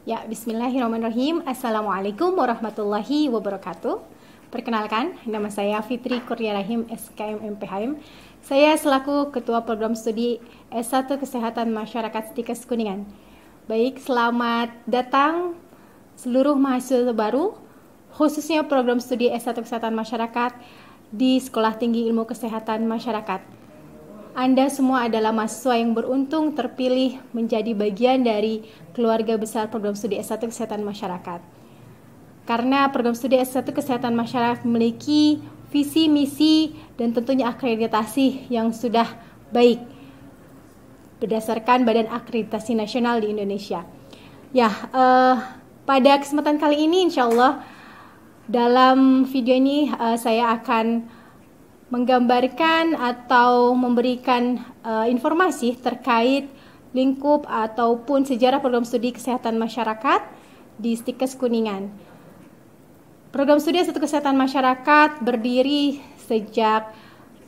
Ya, bismillahirrahmanirrahim. Assalamualaikum warahmatullahi wabarakatuh. Perkenalkan, nama saya Fitri Kurnia Rahim, SKM MPHM. Saya selaku Ketua Program Studi S1 Kesehatan Masyarakat Stikes Kuningan. Baik, selamat datang seluruh mahasiswa baru, khususnya Program Studi S1 Kesehatan Masyarakat di Sekolah Tinggi Ilmu Kesehatan Masyarakat. Anda semua adalah mahasiswa yang beruntung terpilih menjadi bagian dari keluarga besar Program Studi S1 Kesehatan Masyarakat. Karena Program Studi S1 Kesehatan Masyarakat memiliki visi, misi, dan tentunya akreditasi yang sudah baik berdasarkan Badan Akreditasi Nasional di Indonesia. Ya, pada kesempatan kali ini insya Allah dalam video ini saya akan menggambarkan atau memberikan informasi terkait lingkup ataupun sejarah program studi kesehatan masyarakat di Stikes Kuningan. Program studi S1 Kesehatan Masyarakat berdiri sejak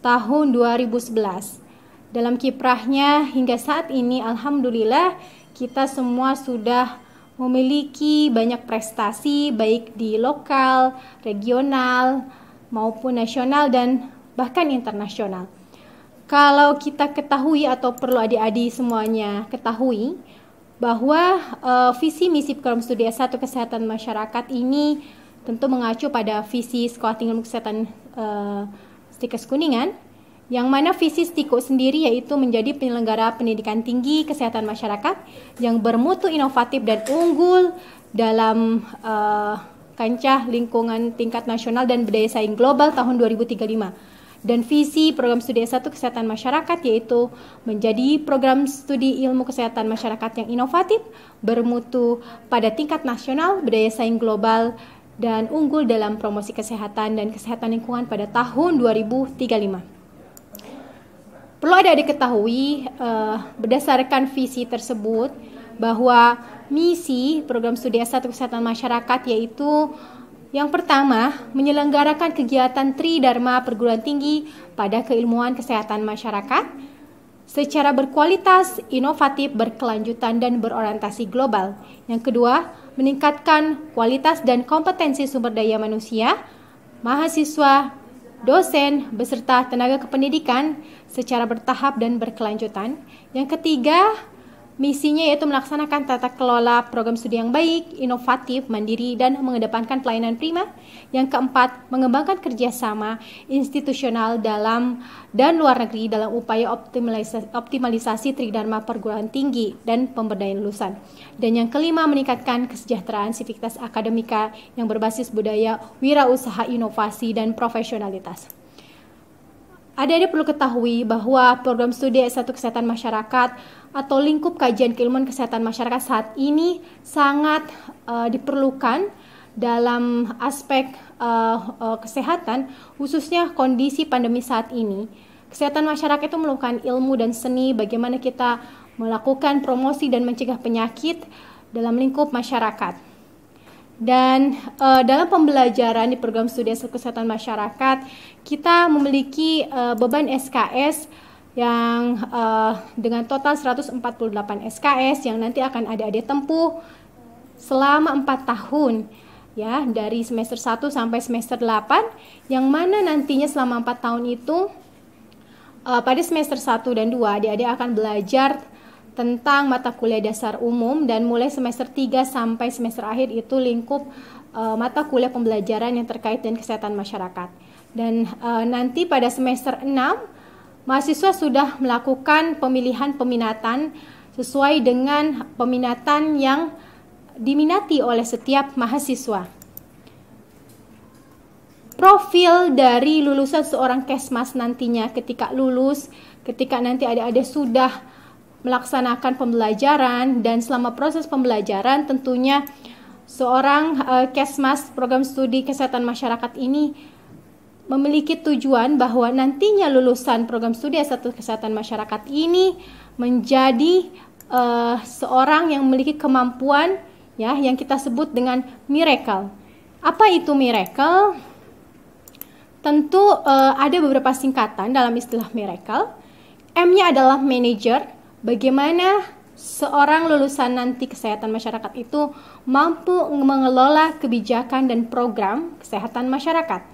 tahun 2011. Dalam kiprahnya hingga saat ini, alhamdulillah kita semua sudah memiliki banyak prestasi baik di lokal, regional, maupun nasional dan bahkan internasional. Kalau kita ketahui atau perlu adik-adik semuanya ketahui bahwa visi misi program studi S1 Kesehatan Masyarakat ini tentu mengacu pada visi Sekolah Tinggi Ilmu Kesehatan Stikes Kuningan, yang mana visi STIKO sendiri yaitu menjadi penyelenggara pendidikan tinggi kesehatan masyarakat yang bermutu inovatif dan unggul dalam kancah lingkungan tingkat nasional dan berdaya saing global tahun 2035. Dan visi program studi S1 Kesehatan Masyarakat yaitu menjadi program studi ilmu kesehatan masyarakat yang inovatif, bermutu pada tingkat nasional, berdaya saing global, dan unggul dalam promosi kesehatan dan kesehatan lingkungan pada tahun 2035. Perlu adik-adik ketahui berdasarkan visi tersebut bahwa misi program studi S1 Kesehatan Masyarakat yaitu yang pertama, menyelenggarakan kegiatan Tridharma perguruan tinggi pada keilmuan kesehatan masyarakat secara berkualitas, inovatif, berkelanjutan, dan berorientasi global. Yang kedua, meningkatkan kualitas dan kompetensi sumber daya manusia, mahasiswa, dosen, beserta tenaga kependidikan secara bertahap dan berkelanjutan. Yang ketiga, misinya yaitu melaksanakan tata kelola program studi yang baik, inovatif, mandiri, dan mengedepankan pelayanan prima. Yang keempat, mengembangkan kerjasama institusional dalam dan luar negeri dalam upaya optimalisasi Tridharma perguruan tinggi dan pemberdayaan lulusan. Dan yang kelima, meningkatkan kesejahteraan sivitas akademika yang berbasis budaya, wirausaha, inovasi, dan profesionalitas. Adik-adik perlu ketahui bahwa program studi S1 Kesehatan Masyarakat atau lingkup kajian keilmuan kesehatan masyarakat saat ini sangat diperlukan dalam aspek kesehatan, khususnya kondisi pandemi saat ini. Kesehatan masyarakat itu memerlukan ilmu dan seni bagaimana kita melakukan promosi dan mencegah penyakit dalam lingkup masyarakat. Dan dalam pembelajaran di program studi S1 Kesehatan Masyarakat, kita memiliki beban SKS yang dengan total 148 SKS yang nanti akan adik-adik tempuh selama 4 tahun ya, dari semester 1 sampai semester 8, yang mana nantinya selama 4 tahun itu pada semester 1 dan 2 adik-adik akan belajar tentang mata kuliah dasar umum, dan mulai semester 3 sampai semester akhir itu lingkup mata kuliah pembelajaran yang terkait dengan kesehatan masyarakat. Dan nanti pada semester 6 mahasiswa sudah melakukan pemilihan peminatan sesuai dengan peminatan yang diminati oleh setiap mahasiswa. Profil dari lulusan seorang Kesmas nantinya ketika lulus, ketika nanti adik-adik sudah melaksanakan pembelajaran dan selama proses pembelajaran tentunya seorang Kesmas program studi kesehatan masyarakat ini memiliki tujuan bahwa nantinya lulusan program studi S1 Kesehatan Masyarakat ini menjadi seorang yang memiliki kemampuan ya yang kita sebut dengan miracle. Apa itu miracle? Tentu ada beberapa singkatan dalam istilah miracle. M-nya adalah manager, bagaimana seorang lulusan nanti kesehatan masyarakat itu mampu mengelola kebijakan dan program kesehatan masyarakat.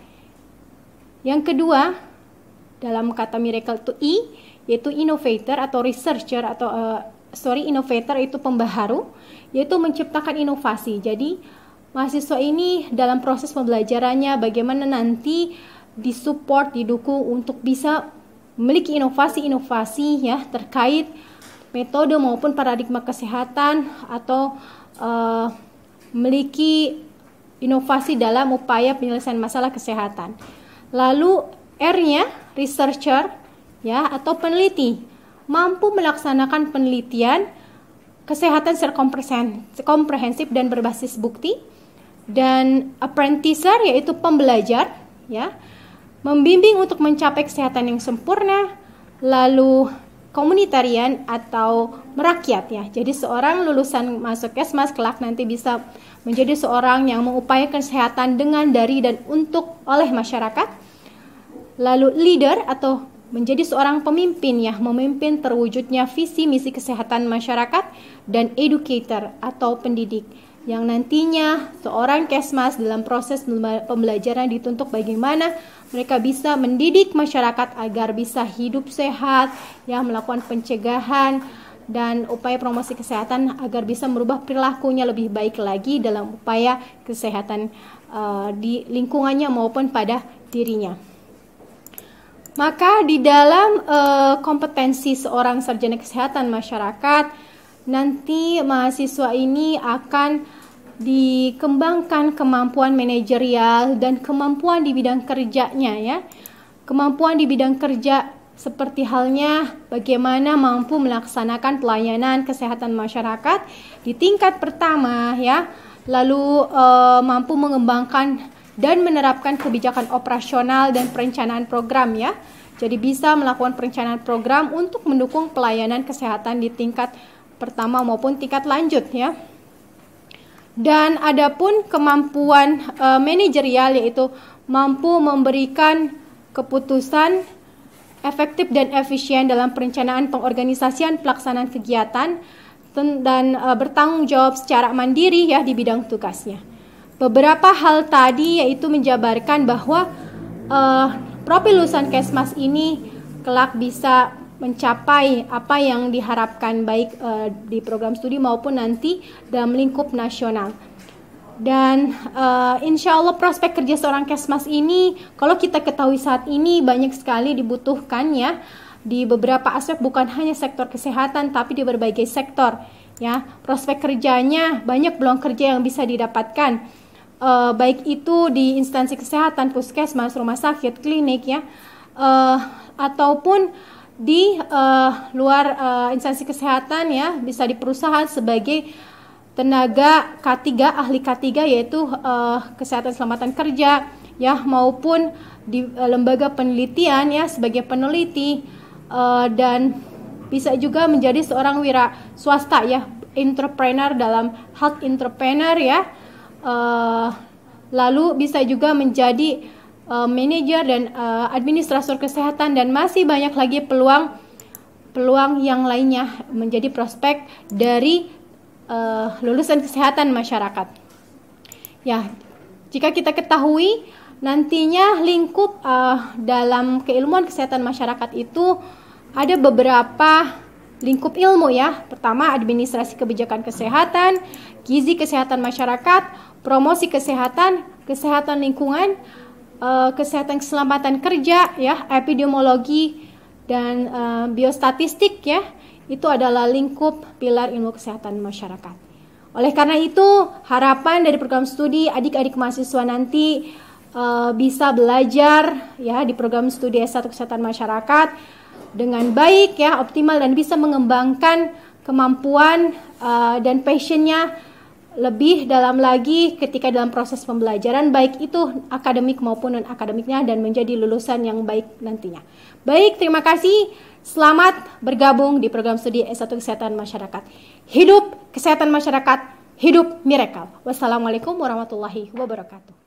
Yang kedua, dalam kata Miracle itu I, yaitu innovator atau researcher atau innovator itu pembaharu, yaitu menciptakan inovasi. Jadi mahasiswa ini dalam proses pembelajarannya bagaimana nanti disupport, didukung untuk bisa memiliki inovasi-inovasi ya terkait metode maupun paradigma kesehatan atau memiliki inovasi dalam upaya penyelesaian masalah kesehatan. Lalu R-nya researcher ya atau peneliti, mampu melaksanakan penelitian kesehatan secara komprehensif dan berbasis bukti. Dan apprenticer yaitu pembelajar ya, membimbing untuk mencapai kesehatan yang sempurna. Lalu komunitarian atau merakyat ya. Jadi seorang lulusan masuk Kesmas kelak nanti bisa menjadi seorang yang mengupayakan kesehatan dengan, dari, dan untuk oleh masyarakat. Lalu leader atau menjadi seorang pemimpin ya, memimpin terwujudnya visi misi kesehatan masyarakat. Dan educator atau pendidik, yang nantinya seorang Kesmas dalam proses pembelajaran dituntut bagaimana mereka bisa mendidik masyarakat agar bisa hidup sehat, ya, melakukan pencegahan dan upaya promosi kesehatan agar bisa merubah perilakunya lebih baik lagi dalam upaya kesehatan di lingkungannya maupun pada dirinya. Maka di dalam kompetensi seorang sarjana kesehatan masyarakat, nanti mahasiswa ini akan dikembangkan kemampuan manajerial dan kemampuan di bidang kerjanya ya. Kemampuan di bidang kerja seperti halnya bagaimana mampu melaksanakan pelayanan kesehatan masyarakat di tingkat pertama ya. Lalu mampu mengembangkan dan menerapkan kebijakan operasional dan perencanaan program ya. Jadi bisa melakukan perencanaan program untuk mendukung pelayanan kesehatan di tingkat pertama maupun tingkat lanjut ya. Dan adapun kemampuan manajerial yaitu mampu memberikan keputusan efektif dan efisien dalam perencanaan pengorganisasian pelaksanaan kegiatan dan bertanggung jawab secara mandiri ya di bidang tugasnya. Beberapa hal tadi yaitu menjabarkan bahwa profil lulusan Kesmas ini kelak bisa mencapai apa yang diharapkan baik di program studi maupun nanti dalam lingkup nasional. Dan insya Allah prospek kerja seorang Kesmas ini kalau kita ketahui saat ini banyak sekali dibutuhkan ya di beberapa aspek, bukan hanya sektor kesehatan tapi di berbagai sektor ya. Prospek kerjanya banyak peluang kerja yang bisa didapatkan, baik itu di instansi kesehatan, puskesmas, rumah sakit, klinik ya, ataupun di luar instansi kesehatan ya, bisa di perusahaan sebagai tenaga K3, ahli K3 yaitu kesehatan selamatan kerja ya, maupun di lembaga penelitian ya sebagai peneliti, dan bisa juga menjadi seorang wira swasta ya, entrepreneur dalam health entrepreneur ya, lalu bisa juga menjadi manajer dan administrator kesehatan, dan masih banyak lagi peluang yang lainnya menjadi prospek dari lulusan kesehatan masyarakat. Ya, jika kita ketahui nantinya lingkup dalam keilmuan kesehatan masyarakat itu ada beberapa lingkup ilmu ya. Pertama, administrasi kebijakan kesehatan, gizi kesehatan masyarakat, promosi kesehatan, kesehatan lingkungan, kesehatan keselamatan kerja ya, epidemiologi dan biostatistik ya. Itu adalah lingkup pilar ilmu kesehatan masyarakat. Oleh karena itu, harapan dari program studi adik-adik mahasiswa nanti bisa belajar ya di program studi S1 Kesehatan Masyarakat dengan baik ya, optimal, dan bisa mengembangkan kemampuan dan passionnya lebih dalam lagi ketika dalam proses pembelajaran, baik itu akademik maupun non-akademiknya, dan menjadi lulusan yang baik nantinya. Baik, terima kasih. Selamat bergabung di program studi S1 Kesehatan Masyarakat. Hidup kesehatan masyarakat, hidup Miracle. Wassalamualaikum warahmatullahi wabarakatuh.